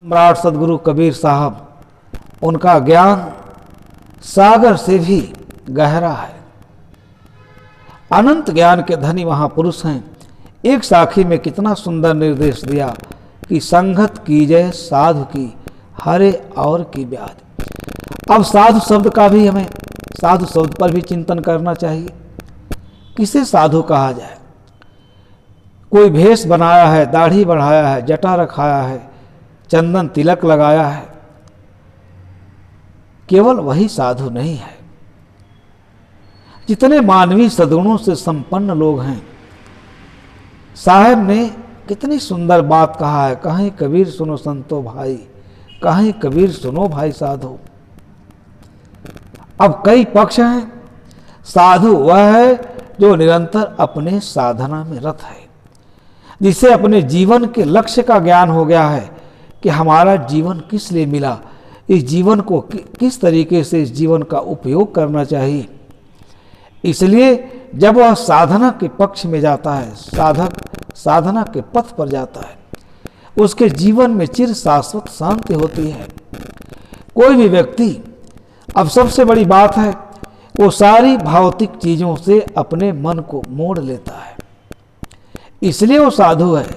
सम्राट सदगुरु कबीर साहब, उनका ज्ञान सागर से भी गहरा है। अनंत ज्ञान के धनी महापुरुष हैं। एक साखी में कितना सुंदर निर्देश दिया कि संगत कीजय साधु की, हरे और की व्याधि। अब साधु शब्द का भी हमें, साधु शब्द पर भी चिंतन करना चाहिए। किसे साधु कहा जाए? कोई भेष बनाया है, दाढ़ी बढ़ाया है, जटा रखाया है, चंदन तिलक लगाया है, केवल वही साधु नहीं है। जितने मानवीय सद्गुणों से संपन्न लोग हैं, साहब ने कितनी सुंदर बात कहा है, कहीं कबीर सुनो संतो भाई, कहीं कबीर सुनो भाई साधु। अब कई पक्ष हैं। साधु वह है जो निरंतर अपने साधना में रत है, जिसे अपने जीवन के लक्ष्य का ज्ञान हो गया है कि हमारा जीवन किस लिए मिला, इस जीवन को किस तरीके से इस जीवन का उपयोग करना चाहिए। इसलिए जब वह साधना के पक्ष में जाता है, साधक साधना के पथ पर जाता है, उसके जीवन में चिर शाश्वत शांति होती है। कोई भी व्यक्ति, अब सबसे बड़ी बात है, वो सारी भौतिक चीजों से अपने मन को मोड़ लेता है, इसलिए वो साधु है।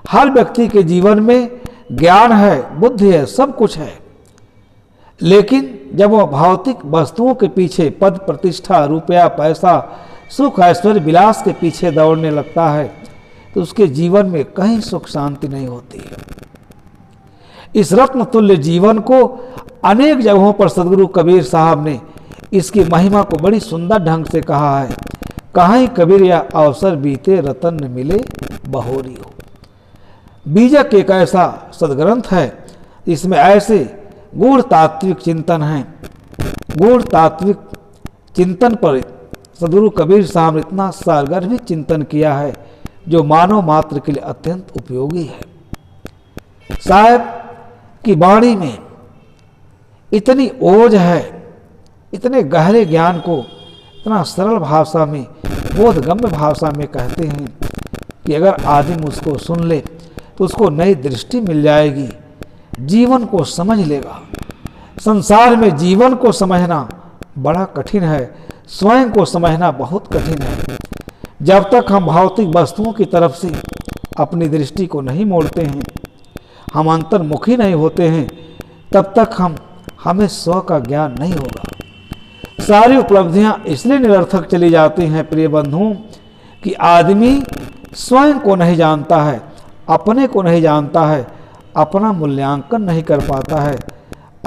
हर व्यक्ति के जीवन में ज्ञान है, बुद्धि है, सब कुछ है, लेकिन जब वह भौतिक वस्तुओं के पीछे, पद प्रतिष्ठा, रुपया पैसा, सुख ऐश्वर्य विलास के पीछे दौड़ने लगता है, तो उसके जीवन में कहीं सुख शांति नहीं होती है। इस रत्न तुल्य जीवन को अनेक जगहों पर सदगुरु कबीर साहब ने इसकी महिमा को बड़ी सुंदर ढंग से कहा है। कहीं कबीर या अवसर बीते, रतन न मिले बहोरी हो। बीजक एक ऐसा सदग्रंथ है इसमें ऐसे गूढ़ तात्विक चिंतन हैं। गूढ़ तात्विक चिंतन पर सदगुरु कबीर साहब ने इतना सारगर्भित चिंतन किया है जो मानव मात्र के लिए अत्यंत उपयोगी है। साहब की वाणी में इतनी ओज है, इतने गहरे ज्ञान को इतना सरल भाषा में, बोधगम्य भाषा में कहते हैं कि अगर आदमी उसको सुन ले तो उसको नई दृष्टि मिल जाएगी, जीवन को समझ लेगा। संसार में जीवन को समझना बड़ा कठिन है, स्वयं को समझना बहुत कठिन है। जब तक हम भौतिक वस्तुओं की तरफ से अपनी दृष्टि को नहीं मोड़ते हैं, हम अंतर्मुखी नहीं होते हैं, तब तक हमें स्व का ज्ञान नहीं होगा। सारी उपलब्धियां इसलिए निरर्थक चली जाती हैं प्रिय बंधुओं कि आदमी स्वयं को नहीं जानता है, अपने को नहीं जानता है, अपना मूल्यांकन नहीं कर पाता है।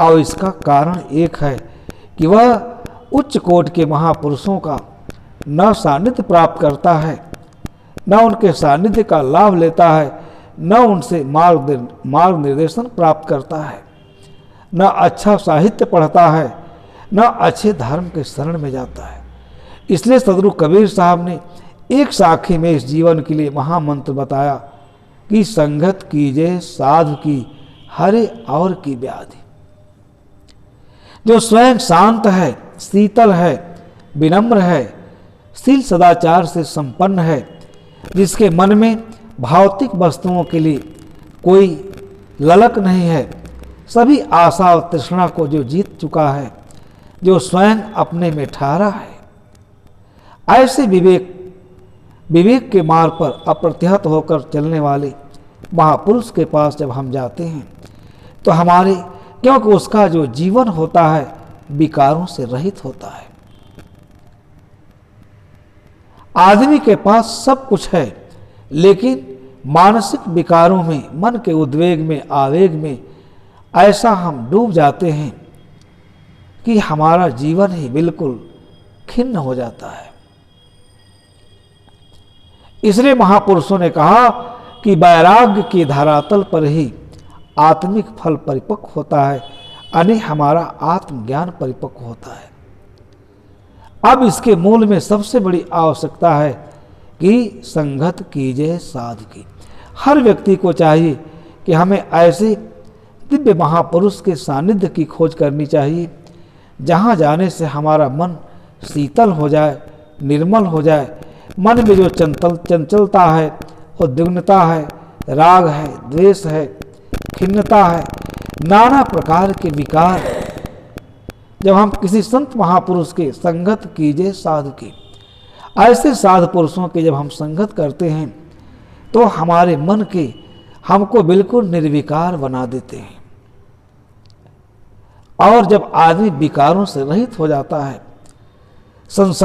और इसका कारण एक है कि वह उच्च कोटि के महापुरुषों का न सानिध्य प्राप्त करता है, न उनके सानिध्य का लाभ लेता है, न उनसे मार्ग निर्देशन प्राप्त करता है, न अच्छा साहित्य पढ़ता है, न अच्छे धर्म के शरण में जाता है। इसलिए सदगुरु कबीर साहब ने एक साखी में इस जीवन के लिए महामंत्र बताया कि संगत कीजिए साधु की, हरे और की व्याधि। जो स्वयं शांत है, शीतल है, विनम्र है, शील सदाचार से संपन्न है, जिसके मन में भौतिक वस्तुओं के लिए कोई ललक नहीं है, सभी आशा और तृष्णा को जो जीत चुका है, जो स्वयं अपने में ठहरा है, ऐसे विवेक के मार्ग पर अप्रतिहत होकर चलने वाले महापुरुष के पास जब हम जाते हैं तो हमारे, क्योंकि उसका जो जीवन होता है विकारों से रहित होता है। आदमी के पास सब कुछ है, लेकिन मानसिक विकारों में, मन के उद्वेग में, आवेग में ऐसा हम डूब जाते हैं कि हमारा जीवन ही बिल्कुल खिन्न हो जाता है। इसलिए महापुरुषों ने कहा कि वैराग्य की धरातल पर ही आत्मिक फल परिपक्व होता है, यानी हमारा आत्मज्ञान परिपक्व होता है। अब इसके मूल में सबसे बड़ी आवश्यकता है कि संगत कीजिए साधु की। हर व्यक्ति को चाहिए कि हमें ऐसे दिव्य महापुरुष के सानिध्य की खोज करनी चाहिए, जहाँ जाने से हमारा मन शीतल हो जाए, निर्मल हो जाए। मन में जो चंचलता है, उद्विग्नता है, राग है, द्वेष है, खिन्नता है, नाना प्रकार के विकार। जब हम किसी संत महापुरुष के संगत कीजिए साधु की, ऐसे साधु पुरुषों की जब हम संगत करते हैं तो हमारे मन के हमको बिल्कुल निर्विकार बना देते हैं। और जब आदमी विकारों से रहित हो जाता है, संसार